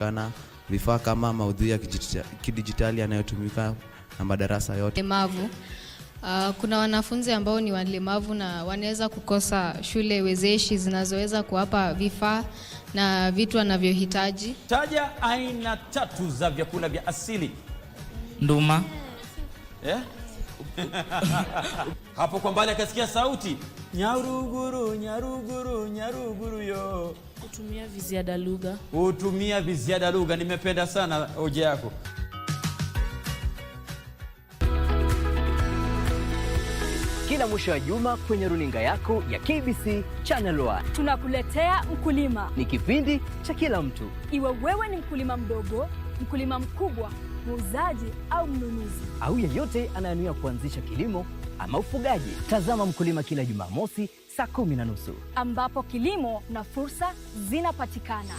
Kana vifaa kama maudhui ya kidijitali yanayotumika na madarasa yote. Walemavu. Kuna wanafunzi ambao ni walemavu na wanaweza kukosa shule wezeshi zinazoweza kuwapa vifaa na vitu wanavyohitaji. Taja aina 3 za vyakula vya asili. Nduma. Hapo kwa mbali akasikia sauti. Nyaruguru, nyaruguru, nyaruguru yo. Kutumia viziada lugha. Kutumia viziada lugha. Nimependa sana hoja yako. Kila mwisho wa juma kwenye runinga yako ya KBC Channel 1 tunakuletea Mkulima. Ni kipindi cha kila mtu. Iwe wewe ni mkulima mdogo, mkulima mkubwa, muuzaji au mnunuzi, au yeyote anayenuia kuanzisha kilimo ama ufugaji. Tazama Mkulima kila Jumamosi saa 10:30, ambapo kilimo na fursa zinapatikana.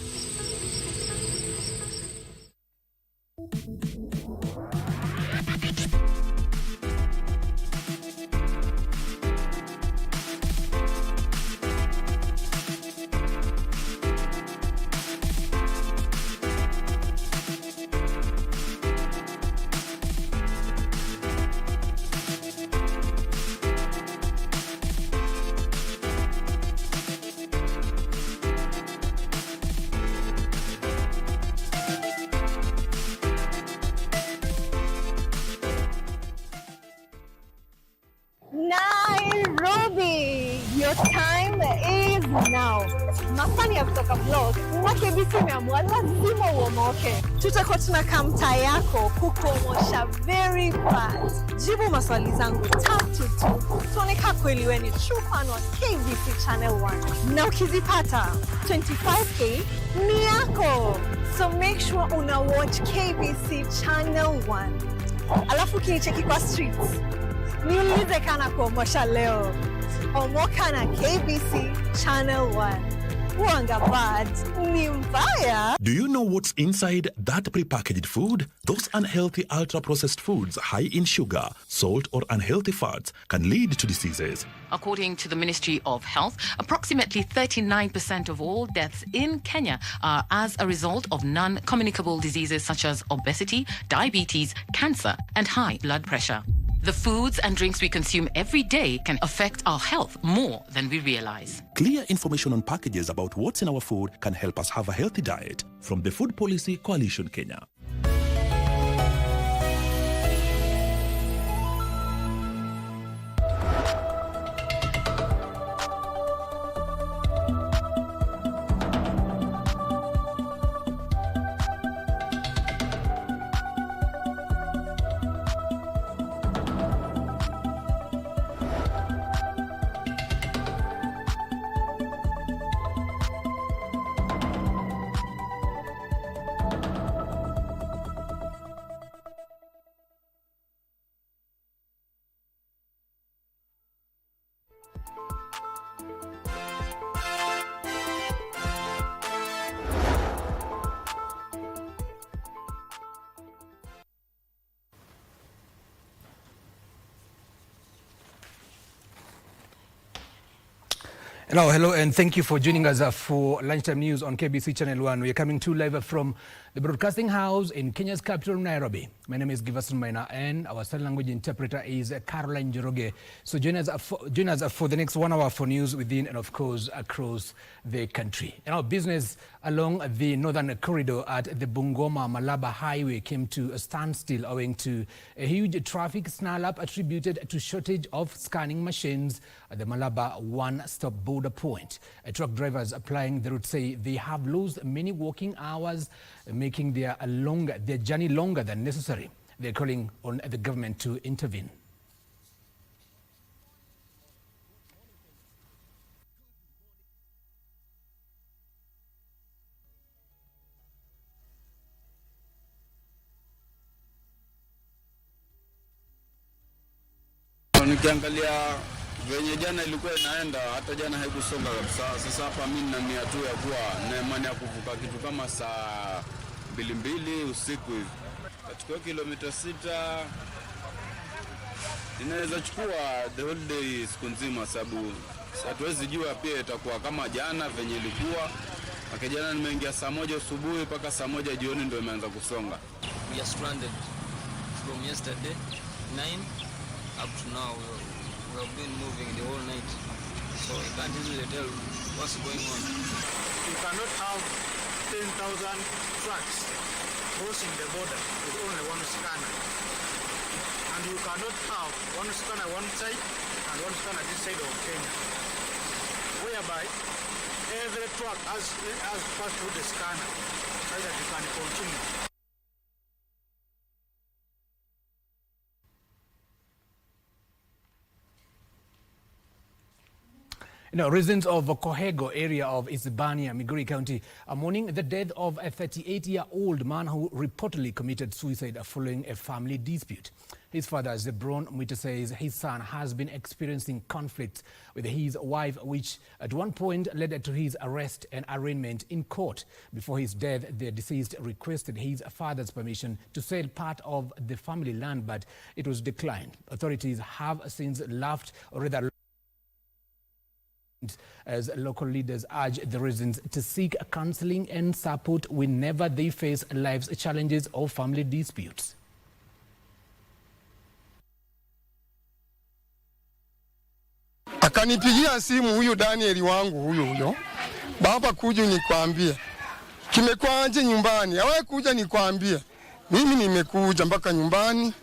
Nairobi, your time is now. Mafani ya kutoka blog na KBC imeamua lazima uomoke. Tutakuwa tunakaa mtaa yako kukuomosha very fast. Jibu maswali zangu 3 tu. Tuoneka kweli wewe ni true fan wa KBC Channel 1. Na ukizipata 25k ni yako. So make sure una watch KBC Channel 1. Alafu kinicheki kwa streets. Niulize kana kuomosha leo. Omoka na KBC Channel 1. Wanga bad ni mbaya. Do you know what's inside that prepackaged food? Those unhealthy ultra-processed foods high in sugar, salt or unhealthy fats can lead to diseases. According to the Ministry of Health, approximately 39% of all deaths in Kenya are as a result of non-communicable diseases such as obesity, diabetes, cancer and high blood pressure. The foods and drinks we consume every day can affect our health more than we realize. Clear information on packages about what's in our food can help us have a healthy diet. From the Food Policy Coalition Kenya. Hello, and thank you for joining us for Lunchtime News on KBC Channel 1. We are coming to you live from the Broadcasting House in Kenya's capital, Nairobi. My name is Giverson, Maina, and our sign language interpreter is Caroline Joroge. So join us for the next 1 hour for news within and, of course, across the country. And our business along the northern corridor at the Bungoma-Malaba Highway came to a standstill owing to a huge traffic snarl-up attributed to shortage of scanning machines at the Malaba one-stop border point. Truck drivers applying the route say they have lost many working hours, making their journey longer than necessary. They're calling on the government to intervene. Nikiangalia venye jana ilikuwa inaenda, hata jana haikusonga kabisa. Sasa hapa mimi nina nia tu ya kuwa na imani ya kuvuka kitu kama saa 2 usiku hivi. Kachukua kilomita 6. Inaweza chukua the whole day siku nzima, sababu hatuwezi jua pia itakuwa kama jana venye ilikuwa. Jana nimeingia saa 1 asubuhi mpaka saa 1 jioni ndio imeanza kusonga. We are stranded from yesterday 9 up to now. We have been moving the whole night, so I can't easily tell what's going on. You cannot have 10,000 trucks crossing the border with only one scanner, and you cannot have one scanner one side and one scanner this side of Kenya, whereby every truck has passed through the scanner so that you can continue. Residents of Kohego area of Isebania, Migori County, are mourning the death of a 38-year-old man who reportedly committed suicide following a family dispute. His father, Zebron Mwita, says his son has been experiencing conflicts with his wife, which at one point led to his arrest and arraignment in court. Before his death, the deceased requested his father's permission to sell part of the family land, but it was declined. Authorities have since laughed, or rather, as local leaders urge the residents to seek counseling and support whenever they face life's challenges or family disputes. Akanipigia simu huyu Daniel wangu huyo, baba kuja nikwambie kimekwaje nyumbani, awe kuja nikwambie. Mimi nimekuja mpaka nyumbani,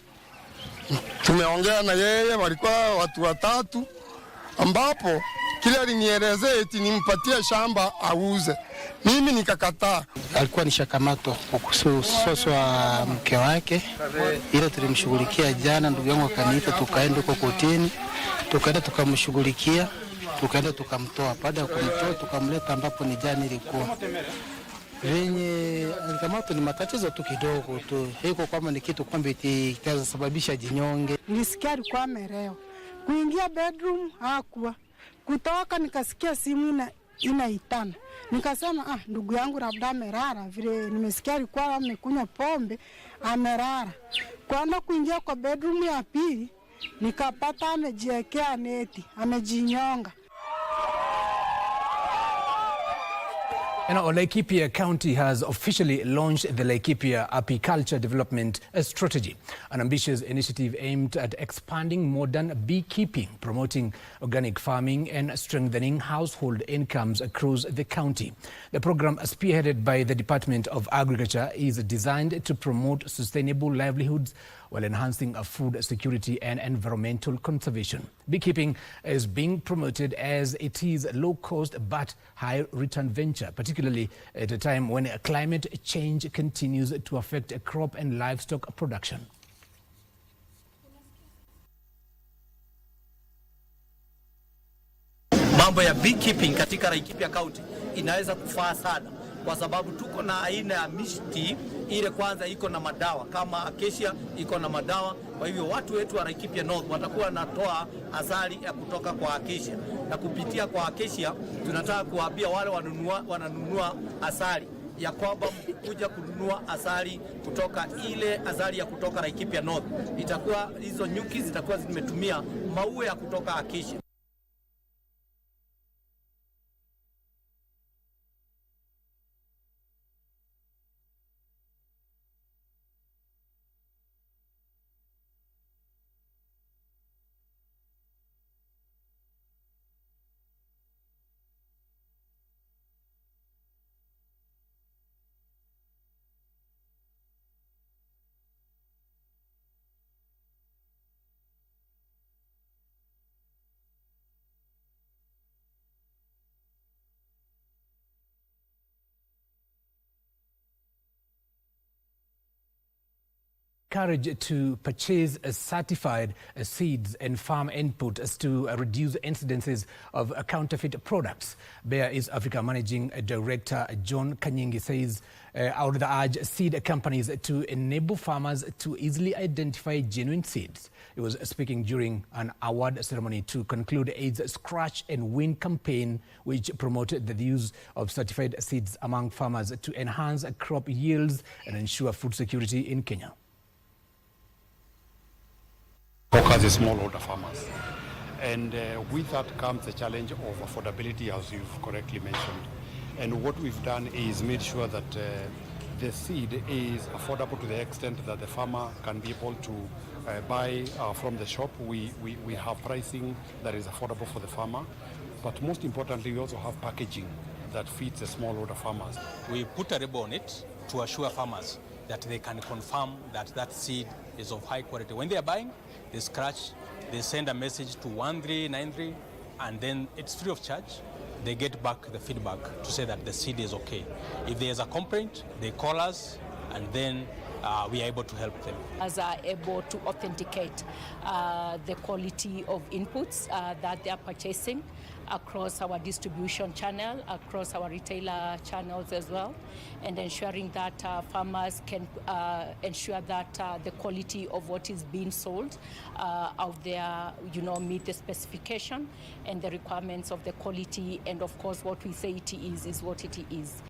tumeongea na yeye, walikuwa watu watatu, ambapo kila alinielezea eti nimpatie shamba auze. Mimi nikakataa. Alikuwa nishakamatwa kwa kusoswa mke wake, ile tulimshughulikia jana. Ndugu yangu akaniita, tukaenda huko kotini, tukaenda tukamshughulikia, tukaenda tukamtoa. Baada ya kumtoa tukamleta ambapo ni jana ilikuwa. Venye alikamatwa ni matatizo tu kidogo tu, hiko kwamba ni kitu kwamba itasababisha jinyonge. Nilisikia alikuwa amerewa, kuingia bedroom hakuwa, kutoka nikasikia simu inaitana. Nikasema ndugu yangu labda amerara, vile nimesikia alikuwa amekunywa pombe amerara. Kwenda kuingia kwa bedroom ya pili nikapata amejiwekea neti, amejinyonga. Laikipia County has officially launched the Laikipia Apiculture Development Strategy, an ambitious initiative aimed at expanding modern beekeeping, promoting organic farming and strengthening household incomes across the county. The program, spearheaded by the Department of Agriculture, is designed to promote sustainable livelihoods while enhancing food security and environmental conservation. Beekeeping is being promoted as it is a low-cost but high-return venture, particularly at a time when climate change continues to affect crop and livestock production. Mambo ya beekeeping katika Laikipia County inaweza kufaa sana, kwa sababu tuko na aina ya miti ile kwanza iko na madawa kama acacia iko na madawa. Kwa hivyo watu wetu wa Laikipia North watakuwa wanatoa asali ya kutoka kwa acacia, na kupitia kwa acacia tunataka kuambia wale wananunua asali ya kwamba kuja kununua asali kutoka ile asali ya kutoka Laikipia North, itakuwa hizo nyuki zitakuwa zimetumia maua ya kutoka acacia. Encouraged to purchase certified seeds and farm inputs to reduce incidences of counterfeit products. Bayer East Africa Managing Director John Kanyingi says I would urge seed companies to enable farmers to easily identify genuine seeds. He was speaking during an award ceremony to conclude AIDS Scratch and Win campaign, which promoted the use of certified seeds among farmers to enhance crop yields and ensure food security in Kenya. Focus is smallholder farmers, and with that comes the challenge of affordability, as you've correctly mentioned. And what we've done is made sure that the seed is affordable to the extent that the farmer can be able to buy from the shop. We have pricing that is affordable for the farmer, but most importantly, we also have packaging that fits the smallholder farmers. We put a label on it to assure farmers that they can confirm that that seed is of high quality. When they are buying, they scratch, they send a message to 1393, and then it's free of charge. They get back the feedback to say that the seed is okay. If there's a complaint, they call us, and then we are able to help them. As are able to authenticate the quality of inputs that they are purchasing across our distribution channel, across our retailer channels as well, and ensuring that farmers can ensure that the quality of what is being sold out there, meet the specification and the requirements of the quality, and of course what we say it is what it is.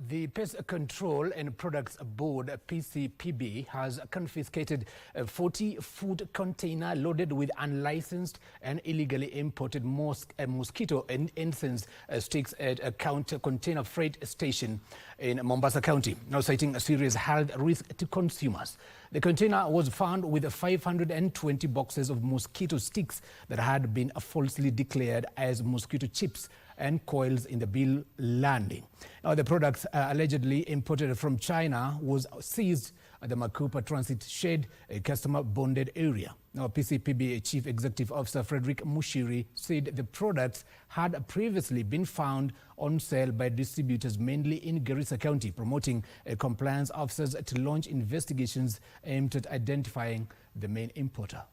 The Pest Control and Products Board, PCPB, has confiscated a 40-foot container loaded with unlicensed and illegally imported mosquito and incense sticks at a container freight station in Mombasa County, now citing a serious health risk to consumers. The container was found with 520 boxes of mosquito sticks that had been falsely declared as mosquito chips and coils in the bill landing. Now, the products allegedly imported from China was seized at the Makupa Transit Shed, a customer-bonded area. Now, PCPB Chief Executive Officer Frederick Mushiri said the products had previously been found on sale by distributors mainly in Garissa County, promoting compliance officers to launch investigations aimed at identifying the main importer.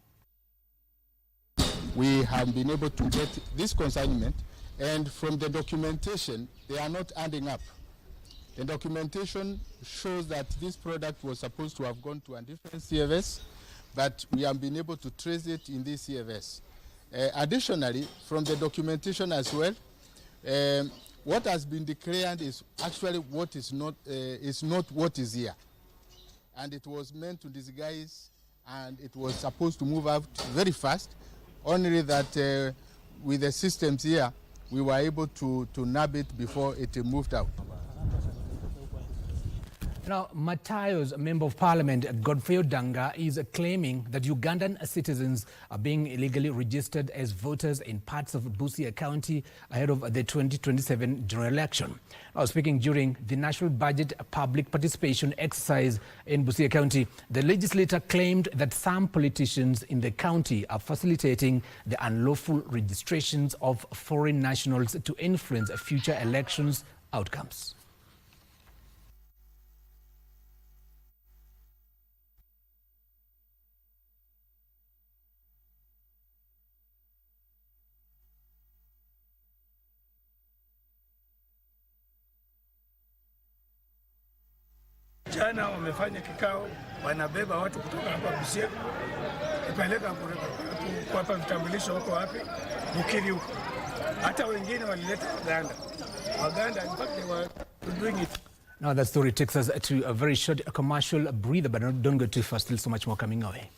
We have been able to get this consignment, and from the documentation, they are not adding up. The documentation shows that this product was supposed to have gone to a different CFS, but we have been able to trace it in this CFS. Additionally, from the documentation as well, what has been declared is actually what is not what is here. And it was meant to disguise, and it was supposed to move out very fast, only that with the systems here, we were able to nab it before it moved out. Now, Matayo's Member of Parliament, Godfrey Odanga, is claiming that Ugandan citizens are being illegally registered as voters in parts of Busia County ahead of the 2027 general election. Now, speaking during the National Budget public participation exercise in Busia County, the legislator claimed that some politicians in the county are facilitating the unlawful registrations of foreign nationals to influence future elections outcomes. Jana wamefanya kikao, wanabeba watu kutoka hapa Busia kupeleka kuwapa vitambulisho huko wapi, Bukiri huko. Hata wengine walileta Waganda, in fact they were doing it. Now that story takes us to a very short commercial breather, but don't go too fast, still so much more coming our way.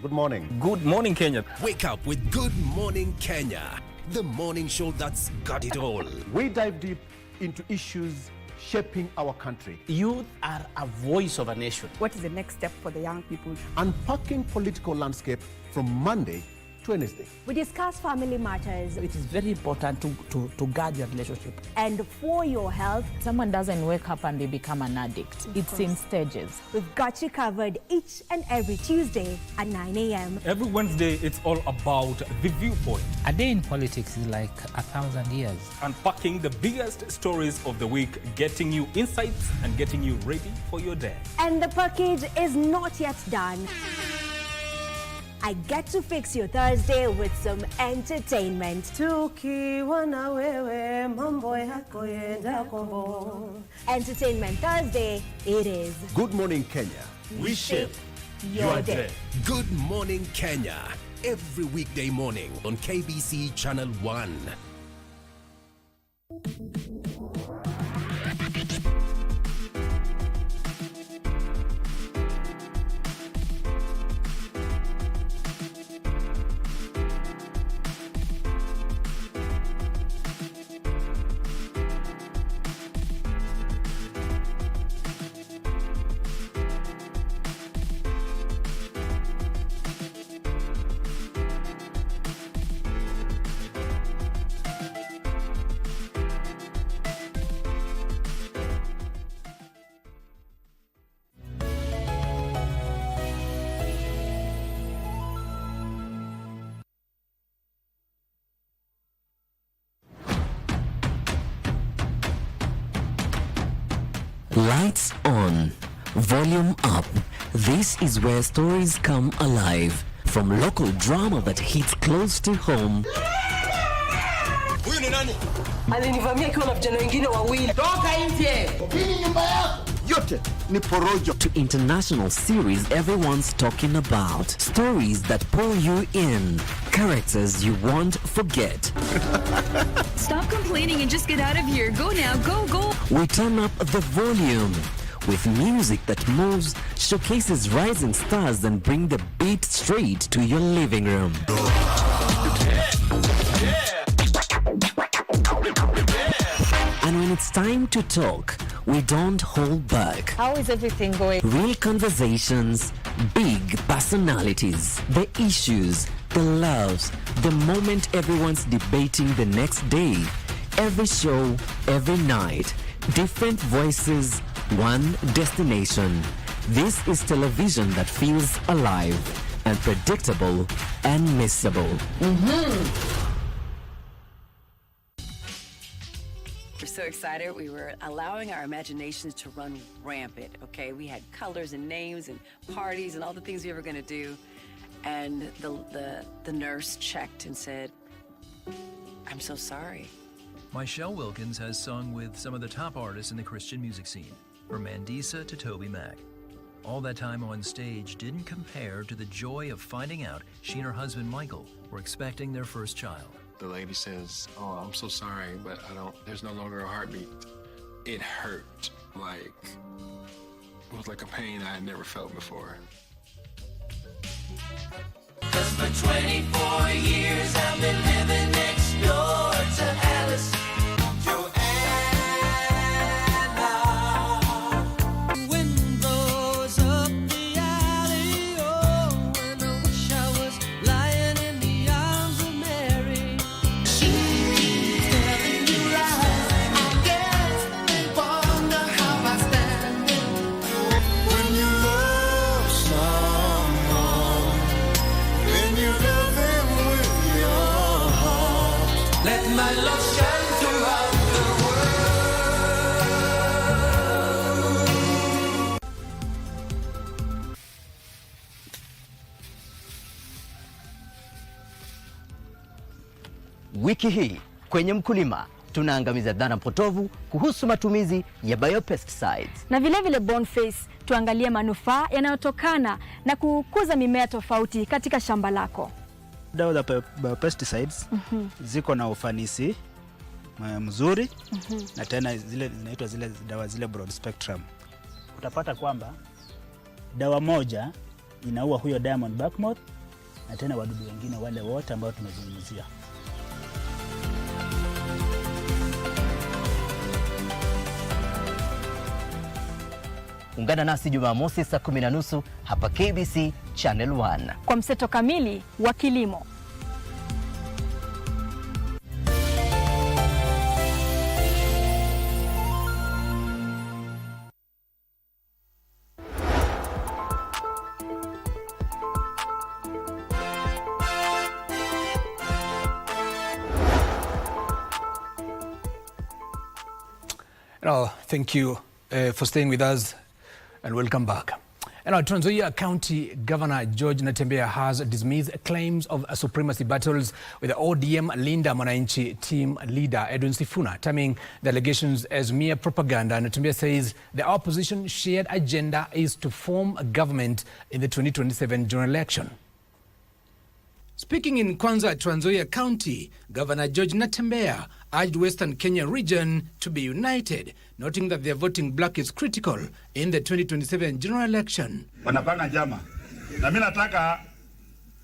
Good morning. Good morning, Kenya. Wake up with Good Morning Kenya, the morning show that's got it all. We dive deep into issues shaping our country. Youth are a voice of a nation. What is the next step for the young people? Unpacking political landscape from Monday to Wednesday. We discuss family matters. It is very important to guard your relationship. And for your health. Someone doesn't wake up and they become an addict. It's in stages. We've got you covered each and every Tuesday at 9 a.m. Every Wednesday, it's all about The Viewpoint. A day in politics is like 1,000 years. Unpacking the biggest stories of the week, getting you insights and getting you ready for your day. And the package is not yet done. I get to fix your Thursday with some entertainment. Entertainment Thursday, it is. Good Morning Kenya, We shape your day. Good Morning Kenya, every weekday morning on KBC Channel 1. Lights on, volume up. This is where stories come alive. From local drama that hits close to home. Huyu ni nani? Alinivamia akiwa na vijana wengine wawili. Toka nje! Hii ni nyumba yako. Yote ni porojo. To international series everyone's talking about. Stories that pull you in. Characters you won't forget. Stop complaining and just get out of here. Go now, go. We turn up the volume with music that moves, showcases rising stars and bring the beat straight to your living room. And when it's time to talk, we don't hold back. How is everything going? Real conversations, big personalities, the issues, the loves, the moment everyone's debating the next day. Every show, every night, different voices, one destination. This is television that feels alive, unpredictable, and missable. We're so excited. We were allowing our imaginations to run rampant, okay? We had colors and names and parties and all the things we were going to do. And the nurse checked and said, "I'm so sorry." Michelle Wilkins has sung with some of the top artists in the Christian music scene, from Mandisa to Toby Mac. All that time on stage didn't compare to the joy of finding out she and her husband Michael were expecting their first child. The lady says, "Oh, I'm so sorry, but there's no longer a heartbeat." It hurt. It was like a pain I had never felt before. 'Cause for 24 years I've been living next door to Alice. Wiki hii kwenye Mkulima tunaangamiza dhana potovu kuhusu matumizi ya biopesticides. Na vile Boniface, tuangalie manufaa yanayotokana na kukuza mimea tofauti katika shamba lako. Dawa za biopesticides ziko na ufanisi mzuri na tena zinaitwa zile dawa broad spectrum. Utapata kwamba dawa moja inaua huyo diamond backmoth na tena wadudu wengine wale wote ambao tumezungumzia. Ungana nasi Jumamosi saa 10:30 hapa KBC Channel 1 kwa mseto kamili wa kilimo. Thank you for staying with us and welcome back. And our Trans Nzoia County Governor George Natembeya has dismissed claims of supremacy battles with the ODM Linda Mwananchi team leader Edwin Sifuna, terming the allegations as mere propaganda. Natembeya says the opposition's shared agenda is to form a government in the 2027 general election. Speaking in Kwanza, Trans Nzoia County, Governor George Natembeya urged Western Kenya region to be united, noting that their voting bloc is critical in the 2027 general election. Wanapanga njama. Na mimi nataka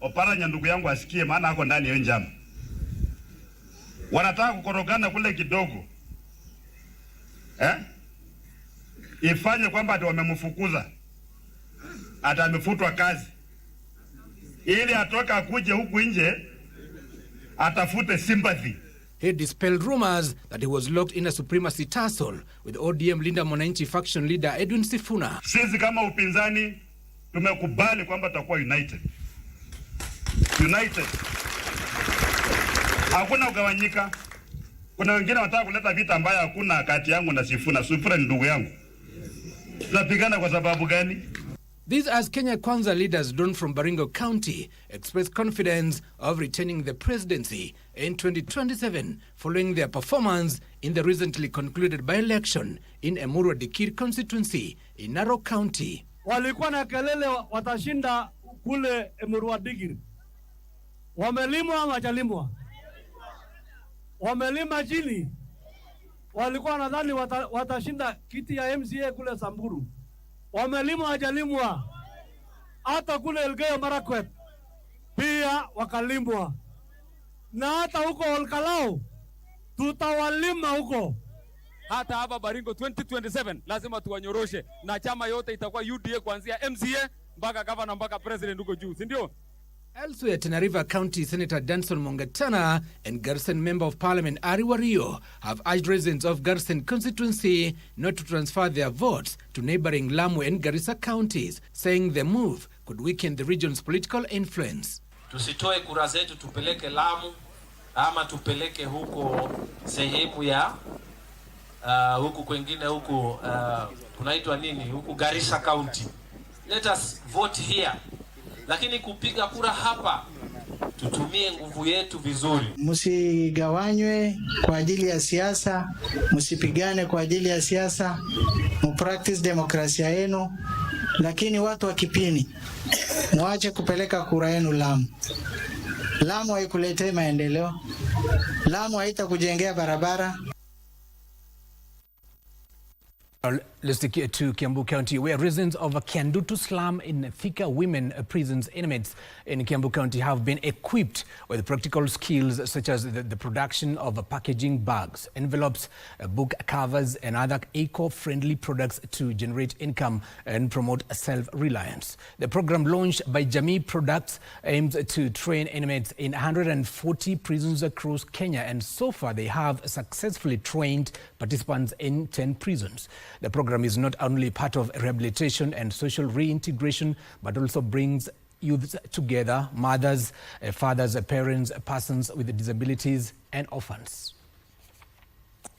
Oparanya ndugu yangu asikie, maana ako ndani ya njama. Wanataka kukorogana kule kidogo. Ifanye kwamba ati wamemfukuza. Ata amefutwa kazi. Ili atoka akuje huku nje atafute sympathy. He dispelled rumors that he was locked in a supremacy tussle with ODM Linda Mwananchi faction leader Edwin Sifuna. Sisi kama upinzani tumekubali kwamba tutakuwa united. United. Hakuna ugawanyika. Kuna wengine wanataka kuleta vita ambayo hakuna kati yangu na Sifuna. Sifuna ni ndugu yangu. Tunapigana kwa sababu gani? These as Kenya Kwanza leaders drawn from Baringo County express confidence of retaining the presidency in 2027 following their performance in the recently concluded by-election in Emurua Dikir constituency in Narok County. Walikuwa na kelele watashinda kule Emurua Dikir. Wamelimwa ama hawajalimwa? Wamelima chini. Walikuwa nadhani watashinda kiti ya MCA kule Samburu. Wamelimwa hawajalimwa? Hata kule Elgeyo Marakwet pia wakalimwa. Na hata huko Olkalou tutawalima huko. Hata hapa Baringo 2027 lazima tuwanyoroshe, na chama yote itakuwa UDA kuanzia MCA mpaka governor mpaka president huko juu, si ndio? Elsewhere, Tana River County Senator Danson Mongatana and Giverson Member of Parliament Ari Wario have urged residents of Giverson constituency not to transfer their votes to neighboring Lamu and Garissa counties, saying the move could weaken the region's political influence. Tusitoe kura zetu tupeleke Lamu ama tupeleke huko sehemu ya huku kwingine huku kunaitwa nini huku Garissa County. Let us vote here. Lakini kupiga kura hapa tutumie nguvu yetu vizuri. Msigawanywe kwa ajili ya siasa, msipigane kwa ajili ya siasa, practice demokrasia yenu, lakini watu wa Kipini muache kupeleka kura yenu Lamu. Lamu haikuletee maendeleo. Lamu haitakujengea barabara. Let's take it to Kiambu County, where residents of Kiandutu slum in Thika women prisons inmates in Kiambu County have been equipped with practical skills such as the production of packaging bags, envelopes, book covers, and other eco-friendly products to generate income and promote self-reliance. The program, launched by Jamii Products, aims to train inmates in 140 prisons across Kenya, and so far they have successfully trained participants in 10 prisons. The program is not only part of rehabilitation and social reintegration, but also brings youths together, mothers, fathers, parents, persons with disabilities, and orphans.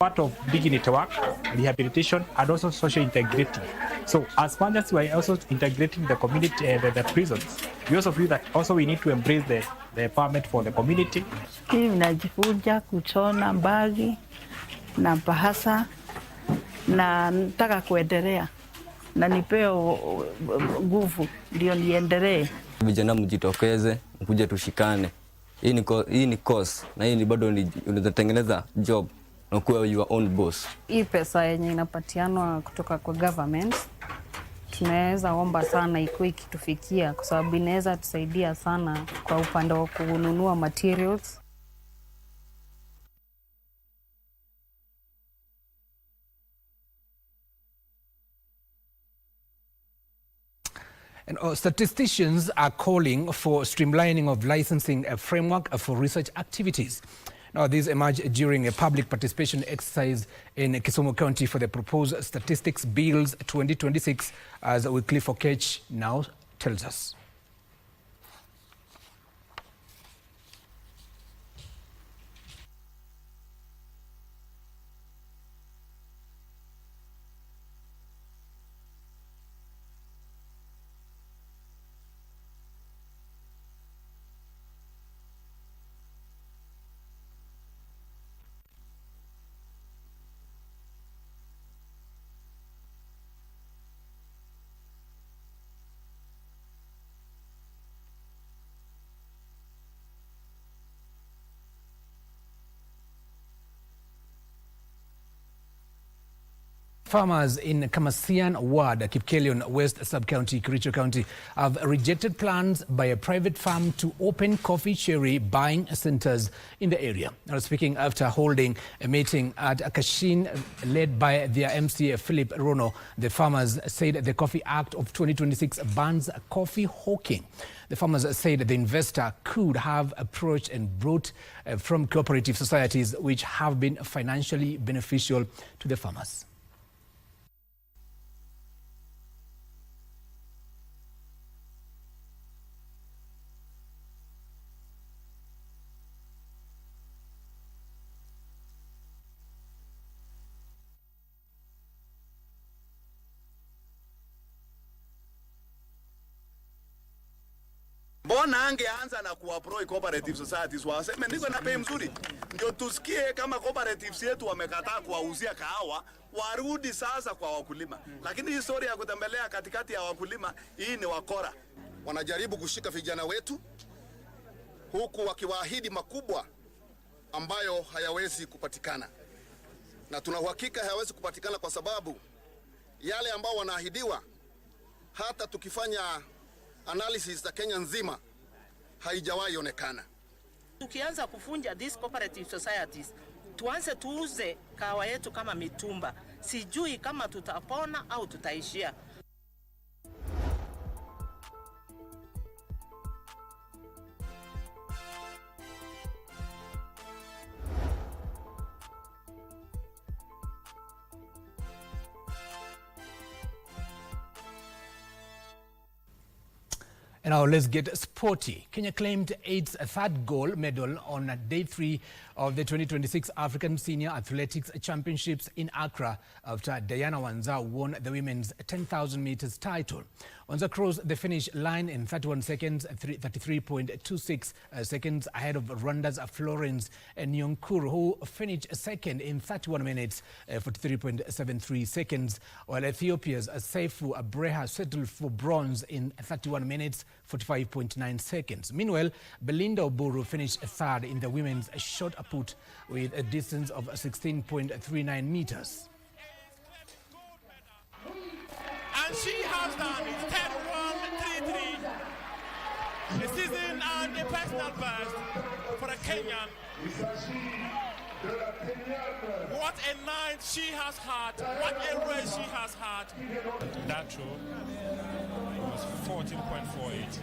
Part of dignity work, rehabilitation, and also social integrity. So as much as we are also integrating the community, the prisons, we also feel that also we need to embrace the empowerment for the community. Najifunza kuchona bagi na bahasa na nataka kuendelea na nipeo nguvu ndio niendelee. Vijana mjitokeze, mkuje tushikane. Hii ni course na hii ni bado unatengeneza job na kuwa your own boss. Hii pesa yenye inapatianwa kutoka kwa government tunaweza omba sana ikuwe ikitufikia, kwa sababu inaweza tusaidia sana kwa upande wa kununua materials. And statisticians are calling for streamlining of licensing framework for research activities. Now, these emerge during a public participation exercise in Kisumu County for the proposed Statistics Bills 2026, as Wycliffe Okech now tells us. farmers in Kamasian Ward, Kipkelion West Sub-County, Kericho County, have rejected plans by a private farm to open coffee cherry buying centers in the area. Now, speaking after holding a meeting at Kashin led by their MCA Philip Rono, the farmers said the Coffee Act of 2026 bans coffee hawking. The farmers said the investor could have approached and brought from cooperative societies which have been financially beneficial to the farmers. Mbona angeanza na kuapproach cooperative societies waseme niko na bei mzuri, ndio tusikie kama cooperatives yetu wamekataa kuwauzia kahawa, warudi sasa kwa wakulima. Lakini historia ya kutembelea katikati ya wakulima, hii ni wakora. Wanajaribu kushika vijana wetu huku wakiwaahidi makubwa ambayo hayawezi kupatikana, na tuna uhakika hayawezi kupatikana kwa sababu yale ambao wanaahidiwa, hata tukifanya analysis za Kenya nzima haijawahi onekana. Tukianza kufunja these cooperative societies, tuanze tuuze kahawa yetu kama mitumba. Sijui kama tutapona au tutaishia. And now let's get sporty. Kenya claimed its third gold medal on day 3 of the 2026 African Senior Athletics Championships in Accra after Diana Wanza won the women's 10,000 meters title. Wanza crossed the finish line in 31 seconds, 33.26 seconds ahead of Rwanda's Florence Nyonkuru, who finished second in 31 minutes, 43.73 seconds, while Ethiopia's Seifu Abreha settled for bronze in 31 minutes, 45.9 seconds. Meanwhile, Belinda Oburu finished third in the women's shot put with a distance of 16.39 meters. And she has done it, 10-1-3-3. A season and a personal best for a Kenyan. What a night she has had, what a race she has had. That throw was 14.48.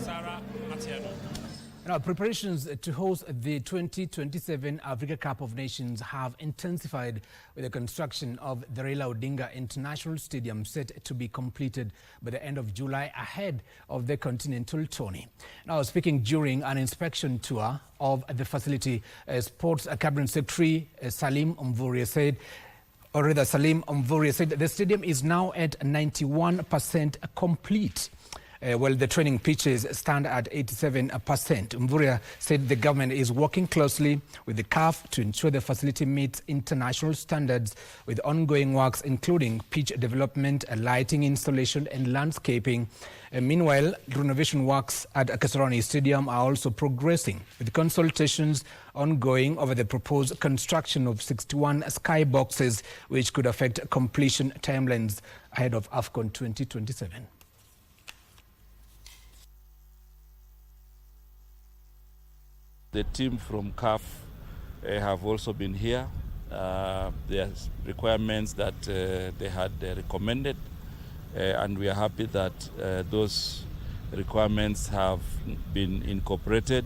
Sarah Matiano. Now, preparations to host the 2027 Africa Cup of Nations have intensified with the construction of the Raila Odinga International Stadium set to be completed by the end of July ahead of the Continental Tourney. Now, speaking during an inspection tour of the facility, Sports Cabinet Secretary Salim Mvurya said the stadium is now at 91% complete. While the training pitches stand at 87%. Mvurya said the government is working closely with the CAF to ensure the facility meets international standards with ongoing works including pitch development, lighting installation and landscaping. Meanwhile, renovation works at Kasarani Stadium are also progressing, with consultations ongoing over the proposed construction of 61 skyboxes, which could affect completion timelines ahead of AFCON 2027. The team from CAF have also been here. There's requirements that they had recommended, and we are happy that those requirements have been incorporated.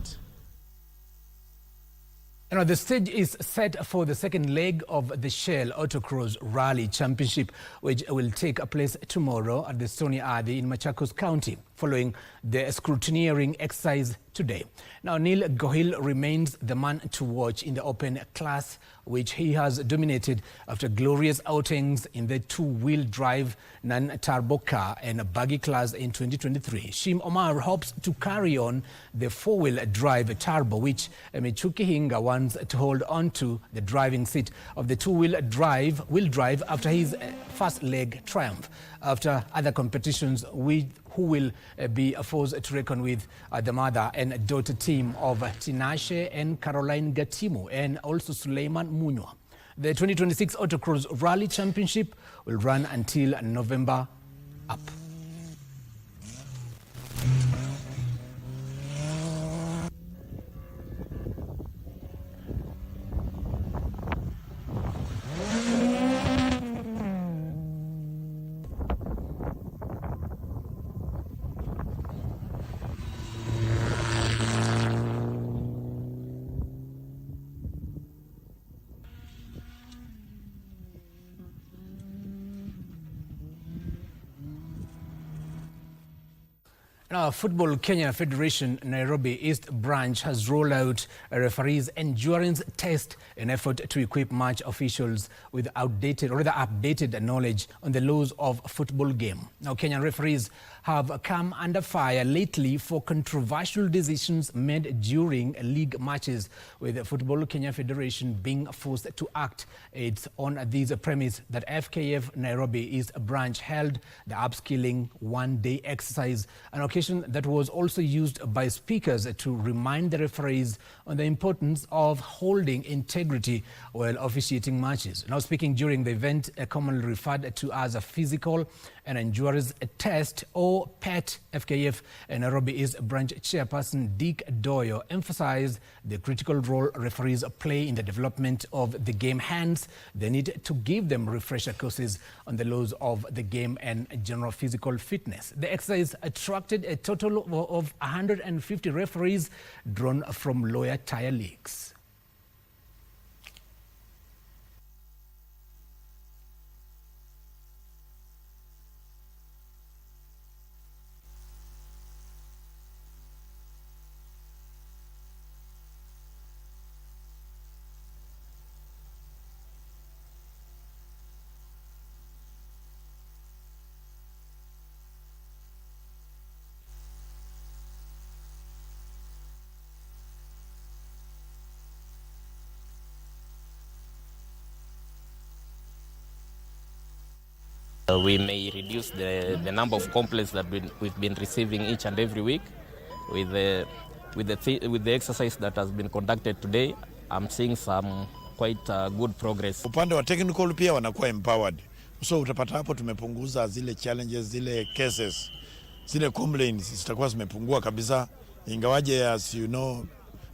Now, the stage is set for the second leg of the Shell Autocross Rally Championship, which will take place tomorrow at the Stony Adi in Machakos County, following the scrutineering exercise today. Now, Neil Gohil remains the man to watch in the open class, which he has dominated after glorious outings in the two-wheel drive non-turbo car and buggy class in 2023. Shim Omar hopes to carry on the four-wheel drive turbo, which Michuki Hinga wants to hold on to the driving seat of the two-wheel drive after his first leg triumph. After other competitions who will be a force to reckon with, the mother and daughter team of Tinashe and Caroline Gatimu and also Suleiman Munywa. The 2026 Autocross Rally Championship will run until November up. Now, Football Kenya Federation Nairobi East Branch has rolled out a referees endurance test in effort to equip match officials with outdated or rather updated knowledge on the laws of football game. Now, Kenyan referees have come under fire lately for controversial decisions made during league matches, with the Football Kenya Federation being forced to act. It's on these premise that FKF Nairobi East Branch held the upskilling one-day exercise, an occasion that was also used by speakers to remind the referees on the importance of holding integrity while officiating matches. Now, speaking during the event, commonly referred to as a physical and endurance test, or PET, FKF Nairobi East Branch Chairperson Dick Doyo emphasized the critical role referees play in the development of the game, hence the need to give them refresher courses on the laws of the game and general physical fitness. The exercise attracted a total of 150 referees drawn from lower tier leagues. We may reduce the number of complaints that we've been receiving each and every week. With the exercise that has been conducted today, I'm seeing some quite good progress. Upande wa technical pia wanakuwa empowered. So utapata hapo tumepunguza zile challenges, zile cases, zile complaints zitakuwa zimepungua kabisa. Ingawaje, as you know,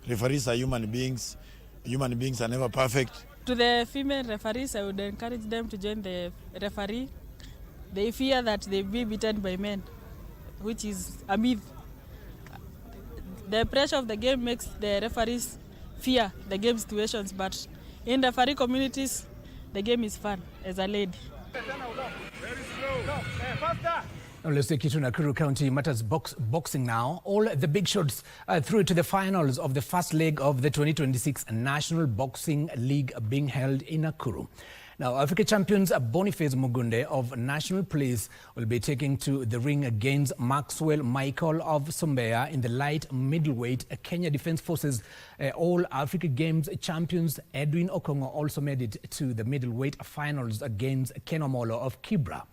referees are human beings. Human beings are never perfect. To the female referees, I would encourage them to join the referee. They fear that they will be beaten by men, which is a myth. The pressure of the game makes the referees fear the game situations, but in the referee communities, the game is fun as a lady. Now let's take you to Nakuru County Matters boxing now. All the big shots through to the finals of the first leg of the 2026 National Boxing League being held in Nakuru. Now, Africa champions Boniface Mugunde of National Police will be taking to the ring against Maxwell Michael of Sombeya in the light middleweight. Kenya Defence Forces All Africa Games champions Edwin Okongo also made it to the middleweight finals against Ken Omolo of Kibra.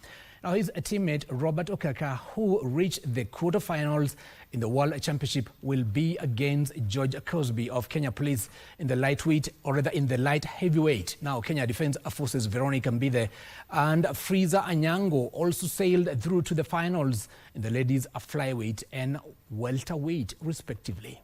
Now, his teammate Robert Okaka, who reached the quarterfinals in the World Championship, will be against George Cosby of Kenya Police in the lightweight, or rather in the light heavyweight. Now, Kenya Defence Forces Veronica Mbithe and Frieza Anyango also sailed through to the finals in the ladies' flyweight and welterweight, respectively.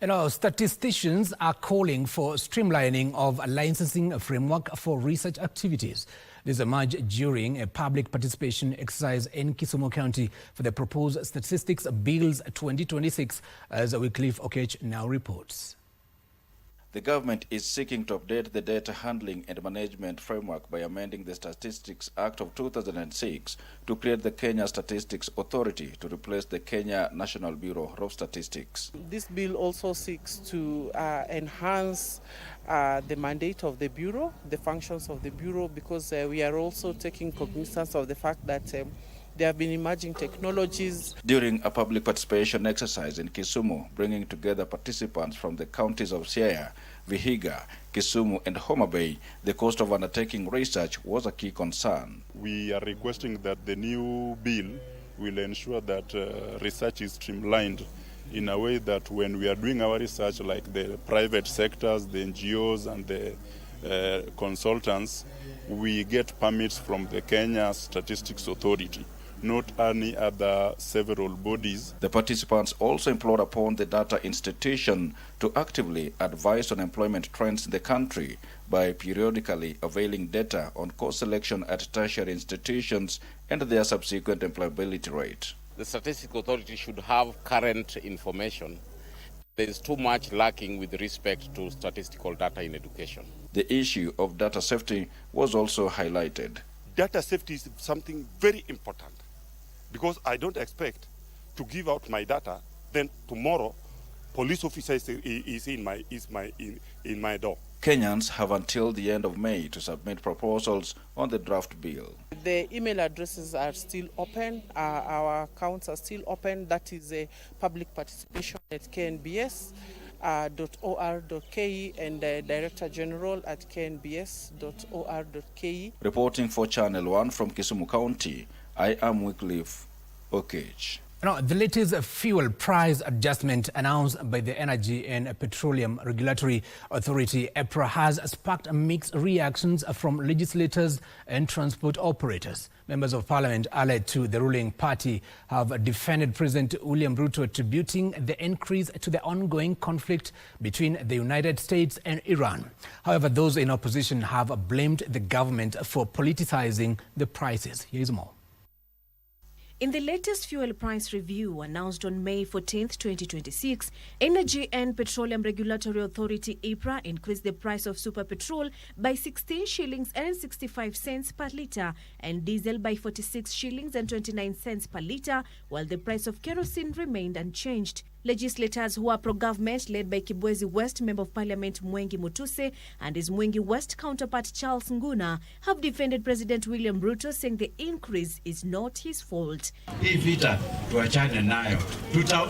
Statisticians are calling for streamlining of a licensing framework for research activities. This emerged during a public participation exercise in Kisumu County for the proposed Statistics Bills 2026, as Wycliffe Okech now reports. The government is seeking to update the data handling and management framework by amending the Statistics Act of 2006 to create the Kenya Statistics Authority to replace the Kenya National Bureau of Statistics. This bill also seeks to enhance the mandate of the Bureau, the functions of the Bureau, because we are also taking cognizance of the fact that there have been emerging technologies. During a public participation exercise in Kisumu, bringing together participants from the counties of Siaya, Vihiga, Kisumu and Homa Bay, the cost of undertaking research was a key concern. We are requesting that the new bill will ensure that research is streamlined in a way that when we are doing our research, like the private sectors, the NGOs and the consultants, we get permits from the Kenya Statistics Authority, not any other several bodies. The participants also implored upon the data institution to actively advise on employment trends in the country by periodically availing data on course selection at tertiary institutions and their subsequent employability rate. The Statistics Authority should have current information. There is too much lacking with respect to statistical data in education. The issue of data safety was also highlighted. Data safety is something very important, because I don't expect to give out my data, then tomorrow police officer is in my door. Kenyans have until the end of May to submit proposals on the draft bill. The email addresses are still open. Our accounts are still open. That is a public participation at knbs.or.ke and Director General at knbs.or.ke. Reporting for Channel 1 from Kisumu County, I am Wycliffe Okech. The latest fuel price adjustment announced by the Energy and Petroleum Regulatory Authority, EPRA, has sparked mixed reactions from legislators and transport operators. Members of Parliament allied to the ruling party have defended President William Ruto, attributing the increase to the ongoing conflict between the United States and Iran. However, those in opposition have blamed the government for politicizing the prices. Here's more. In the latest fuel price review announced on May 14, 2026, Energy and Petroleum Regulatory Authority (EPRA) increased the price of super petrol by 16 shillings and 65 cents per litre and diesel by 46 shillings and 29 cents per litre, while the price of kerosene remained unchanged. Legislators who are pro-government, led by Kibwezi West Member of Parliament Mwengi Mutuse and his Mwengi West counterpart Charles Nguna, have defended President William Ruto, saying the increase is not his fault. Hii vita tuachane nayo,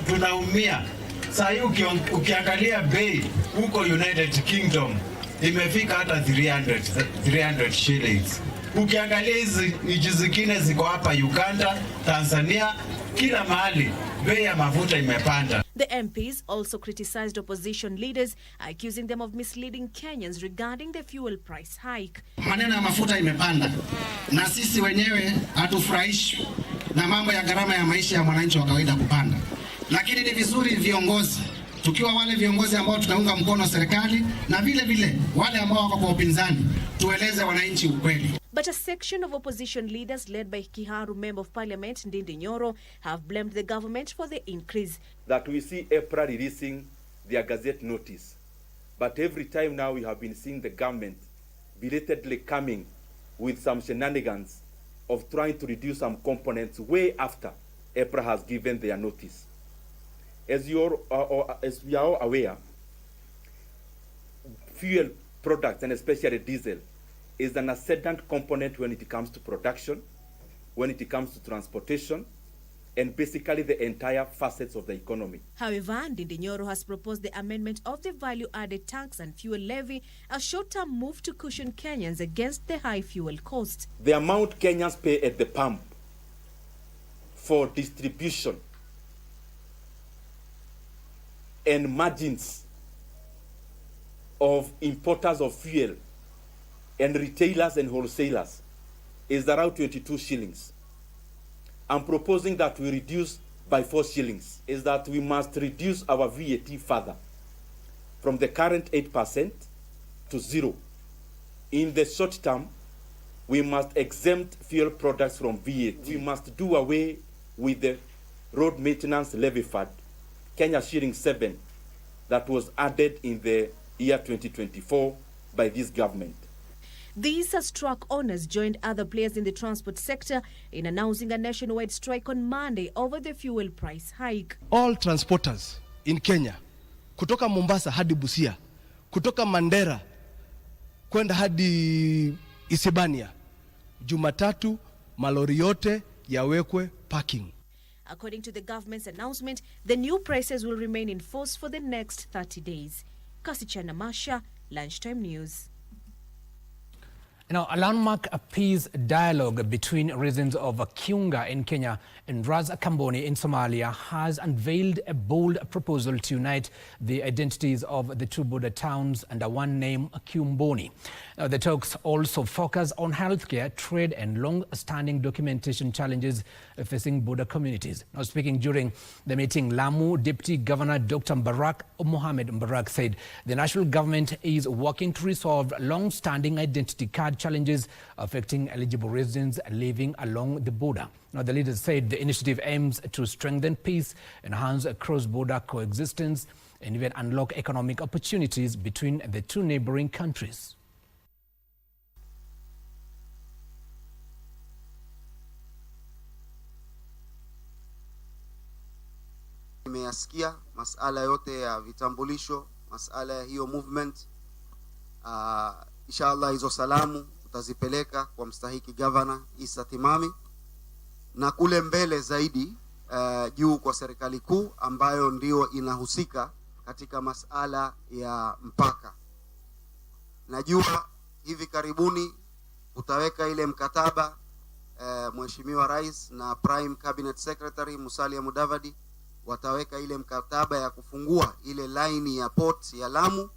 tunaumia. Sasa ukiangalia bei huko United Kingdom imefika hata 300 shillings. Ukiangalia hizi nchi zingine ziko hapa Uganda, Tanzania, kila mahali bei ya mafuta imepanda. The MPs also criticized opposition leaders, accusing them of misleading Kenyans regarding the fuel price hike. Maneno ya mafuta imepanda na sisi wenyewe hatufurahishwi na mambo ya gharama ya maisha ya mwananchi wa kawaida kupanda. Lakini ni vizuri viongozi, tukiwa wale viongozi ambao tunaunga mkono serikali na vile vile wale ambao wako kwa upinzani, tueleze wananchi ukweli. But a section of opposition leaders led by Kiharu Member of Parliament Ndindi Nyoro have blamed the government for the increase. That we see EPRA releasing their gazette notice. But every time now we have been seeing the government belatedly coming with some shenanigans of trying to reduce some components way after EPRA has given their notice. As we are all aware, fuel products and especially diesel is an ascendant component when it comes to production, when it comes to transportation, and basically the entire facets of the economy. However, Ndindi Nyoro has proposed the amendment of the value-added tax and fuel levy, a short-term move to cushion Kenyans against the high fuel cost. The amount Kenyans pay at the pump for distribution and margins of importers of fuel and retailers and wholesalers is around 22 shillings. I'm proposing that we reduce by 4 shillings, is that we must reduce our VAT further from the current 8% to 0. In the short term, we must exempt fuel products from VAT. We must do away with the road maintenance levy fund, Kenya shilling 7, that was added in the year 2024 by this government. These truck owners joined other players in the transport sector in announcing a nationwide strike on Monday over the fuel price hike. All transporters in Kenya, kutoka Mombasa hadi Busia, kutoka Mandera kwenda hadi Isibania, Jumatatu malori yote yawekwe parking. According to the government's announcement, the new prices will remain in force for the next 30 days. Kasichana Masha, Lunchtime News. Now, a landmark peace dialogue between residents of Kiunga in Kenya and Ras Kamboni in Somalia has unveiled a bold proposal to unite the identities of the two border towns under one name, Kiumboni. Now, the talks also focus on healthcare, trade and long-standing documentation challenges facing border communities. Now, speaking during the meeting, Lamu Deputy Governor Dr. Mohamed Mbarak said the national government is working to resolve long-standing identity card challenges affecting eligible residents living along the border. Now, the leaders said the initiative aims to strengthen peace, enhance cross-border coexistence, and even unlock economic opportunities between the two neighboring countries. Nimeyasikia masala yote ya vitambulisho, masala ya hiyo movement. Inshallah hizo salamu tutazipeleka kwa mstahiki governor Isa Timami na kule mbele zaidi juu kwa serikali kuu ambayo ndio inahusika katika masala ya mpaka. Najua hivi karibuni utaweka ile mkataba Mheshimiwa Rais na Prime Cabinet Secretary Musalia Mudavadi wataweka ile mkataba ya kufungua ile line ya port ya Lamu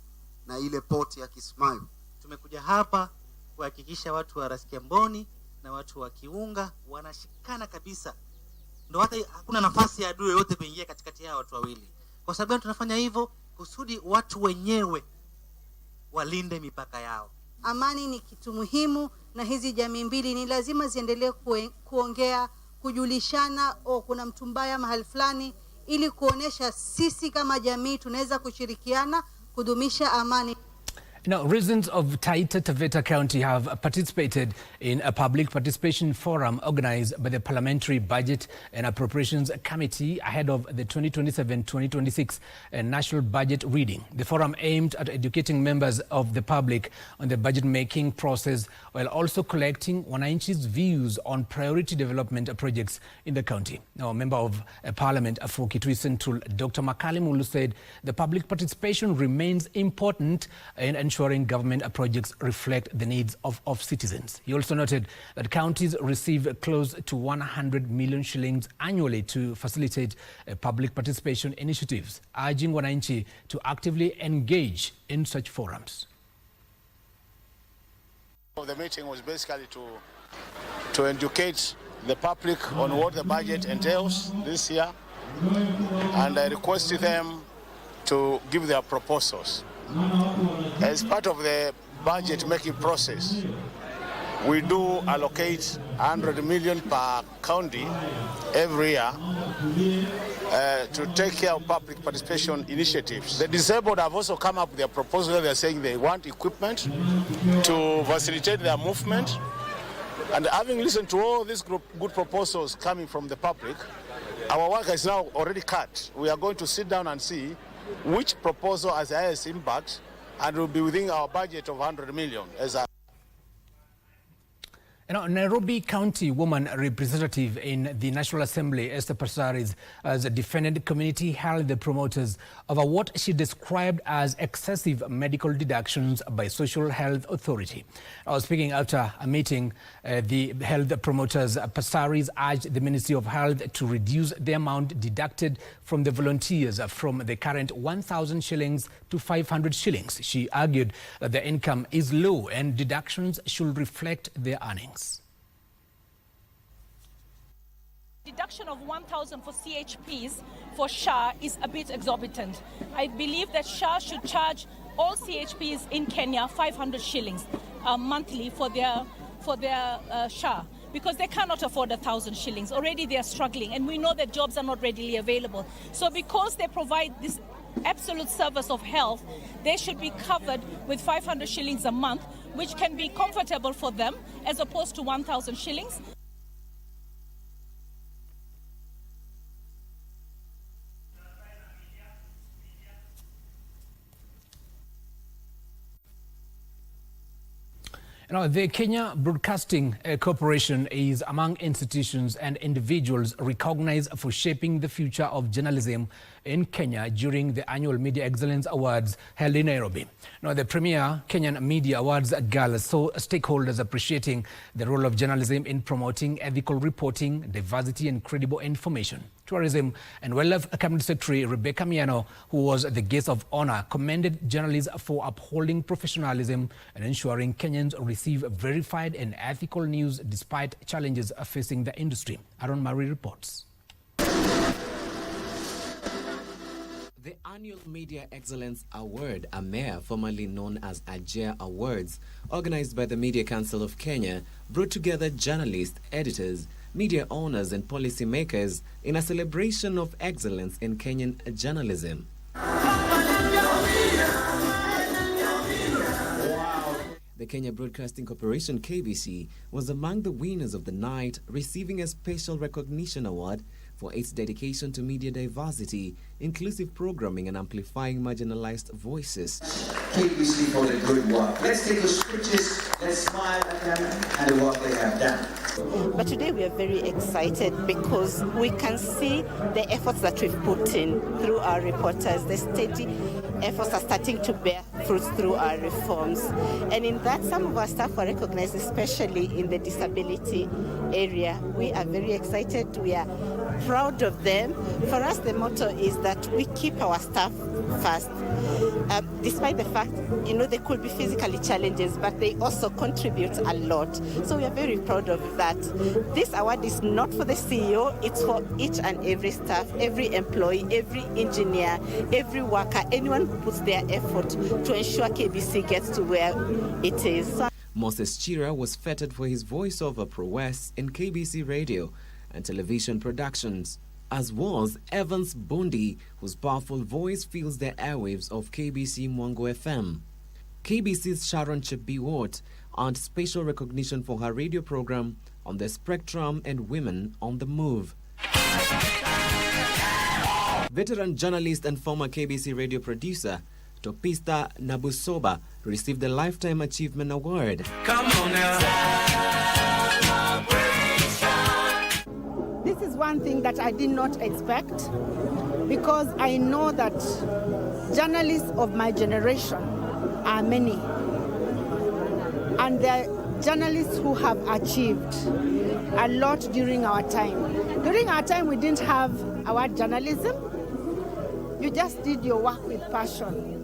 na ile port ya Kismayu. Tumekuja hapa kuhakikisha watu wa Ras Kamboni na watu wa Kiunga wanashikana kabisa. Ndio hata hakuna nafasi ya adui yote kuingia katikati ya watu wawili. Kwa sababu tunafanya hivyo kusudi watu wenyewe walinde mipaka yao. Amani ni kitu muhimu na hizi jamii mbili ni lazima ziendelee kuongea, kujulishana kuna mtu mbaya mahali fulani ili kuonesha sisi kama jamii tunaweza kushirikiana kudumisha amani. Now, residents of Taita Taveta County have participated in a public participation forum organized by the Parliamentary Budget and Appropriations Committee ahead of the 2027-2026 National Budget reading. The forum aimed at educating members of the public on the budget-making process while also collecting wananchi's views on priority development projects in the county. Now, a member of Parliament for Kitui Central, Dr. Makali Mulu, said the public participation remains important in ensuring government projects reflect the needs of citizens. He also noted that counties receive close to 100 million shillings annually to facilitate public participation initiatives, urging wananchi to actively engage in such forums. The meeting was basically to educate the public on what the budget entails this year, and I requested them to give their proposals. As part of the budget making process, we do allocate 100 million per county every year to take care of public participation initiatives. The disabled have also come up with their proposal. They're saying they want equipment to facilitate their movement. And having listened to all these good proposals coming from the public, our work is now already cut. We are going to sit down and see which proposal has the highest impact and will be within our budget of 100 million. Nairobi County woman representative in the National Assembly, Esther Passaris, has defended community health promoters over what she described as excessive medical deductions by Social Health Authority. Speaking after a meeting, the health promoters, Passaris, urged the Ministry of Health to reduce the amount deducted from the volunteers from the current 1,000 shillings to 500 shillings. She argued that their income is low and deductions should reflect their earnings. Deduction of 1,000 for CHPs for SHA is a bit exorbitant. I believe that SHA should charge all CHPs in Kenya 500 shillings monthly for their SHA, because they cannot afford 1,000 shillings. Already they are struggling, and we know that jobs are not readily available. So because they provide this absolute service of health, they should be covered with 500 shillings a month, which can be comfortable for them as opposed to 1,000 shillings. Now, the Kenya Broadcasting Corporation is among institutions and individuals recognized for shaping the future of journalism in Kenya during the annual Media Excellence Awards held in Nairobi. Now, the premier Kenyan Media Awards Gala saw stakeholders appreciating the role of journalism in promoting ethical reporting, diversity and credible information. Tourism and Wildlife Cabinet Secretary Rebecca Miano, who was the guest of honor, commended journalists for upholding professionalism and ensuring Kenyans receive verified and ethical news despite challenges facing the industry. Aaron Murray reports. The annual Media Excellence Award, AMEA, formerly known as AJEA Awards, organized by the Media Council of Kenya, brought together journalists, editors, media owners and policymakers in a celebration of excellence in Kenyan journalism. The Kenya Broadcasting Corporation, KBC, was among the winners of the night, receiving a special recognition award for its dedication to media diversity, inclusive programming and amplifying marginalized voices. KBC for the good work. Let's take the switches, let's smile at them and the work they have done. But today we are very excited because we can see the efforts that we've put in through our reporters. The steady efforts are starting to bear fruits through our reforms. And in that, some of our staff were recognized, especially in the disability area. We are very excited. We are proud of them. For us, the motto is that we keep our staff first. Despite the fact, there could be physically challenges, but they also contribute a lot. So we are very proud of that. This award is not for the CEO, it's for each and every staff, every employee, every engineer, every worker, anyone who puts their effort to ensure KBC gets to where it is. Moses Chira was feted for his voiceover prowess in KBC radio and television productions, as was Evans Bondi, whose powerful voice fills the airwaves of KBC Mwango FM. KBC's Sharon Chebiwot earned special recognition for her radio program On the Spectrum and Women on the Move. Veteran journalist and former KBC radio producer Topista Nabusoba received the Lifetime Achievement Award. Come on now. This is one thing that I did not expect, because I know that journalists of my generation are many, and there are journalists who have achieved a lot during our time. During our time, we didn't have our journalism. You just did your work with passion.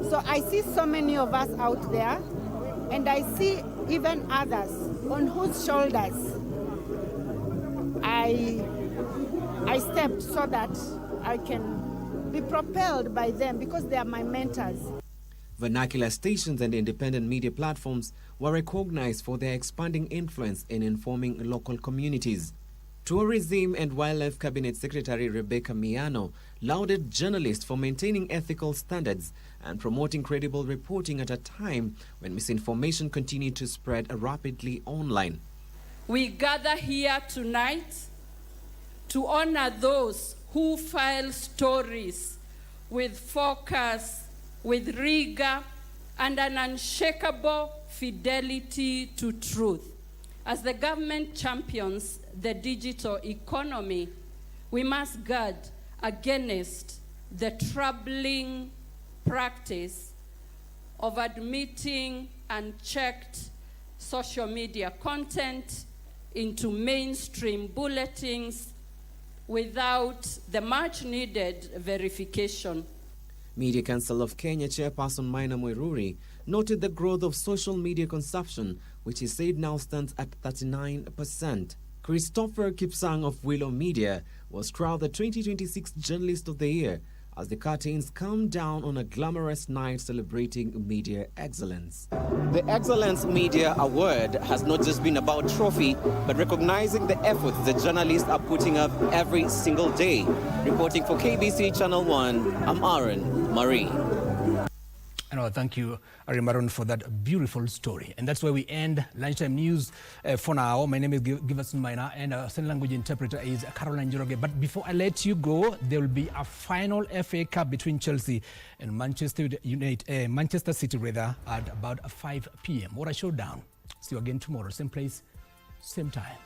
So I see so many of us out there, and I see even others on whose shoulders I stepped so that I can be propelled by them, because they are my mentors. Vernacular stations and independent media platforms were recognized for their expanding influence in informing local communities. Tourism and Wildlife Cabinet Secretary Rebecca Miano lauded journalists for maintaining ethical standards and promoting credible reporting at a time when misinformation continued to spread rapidly online. We gather here tonight to honor those who file stories with focus, with rigor, and an unshakable fidelity to truth. As the government champions the digital economy, we must guard against the troubling practice of admitting unchecked social media content into mainstream bulletins without the much needed verification. Media Council of Kenya Chairperson Maina noted the growth of social media consumption, which he said now stands at 39%. Christopher Kipsang of Willow Media was crowned the 2026 Journalist of the Year as the curtains come down on a glamorous night celebrating media excellence. The Excellence Media Award has not just been about trophy, but recognizing the efforts the journalists are putting up every single day. Reporting for KBC Channel 1, I'm Aaron Marie. And thank you, Arimaron, for that beautiful story. And that's where we end Lunchtime News for now. My name is Giverson Maina, and our sign language interpreter is Caroline Joroge. But before I let you go, there will be a final FA Cup between Chelsea and Manchester City at about 5 p.m. What a showdown. See you again tomorrow, same place, same time.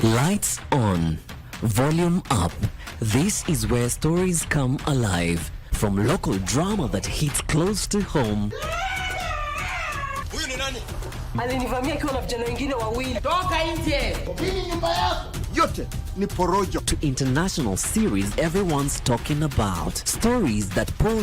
Lights on, volume up. This is where stories come alive. From local drama that hits close to home. Huyu ni nani? Alinivamia akiwa na vijana wengine wawili. Toka nje. Hii nyumba yako. Yote ni porojo. To international series everyone's talking about. Stories that pull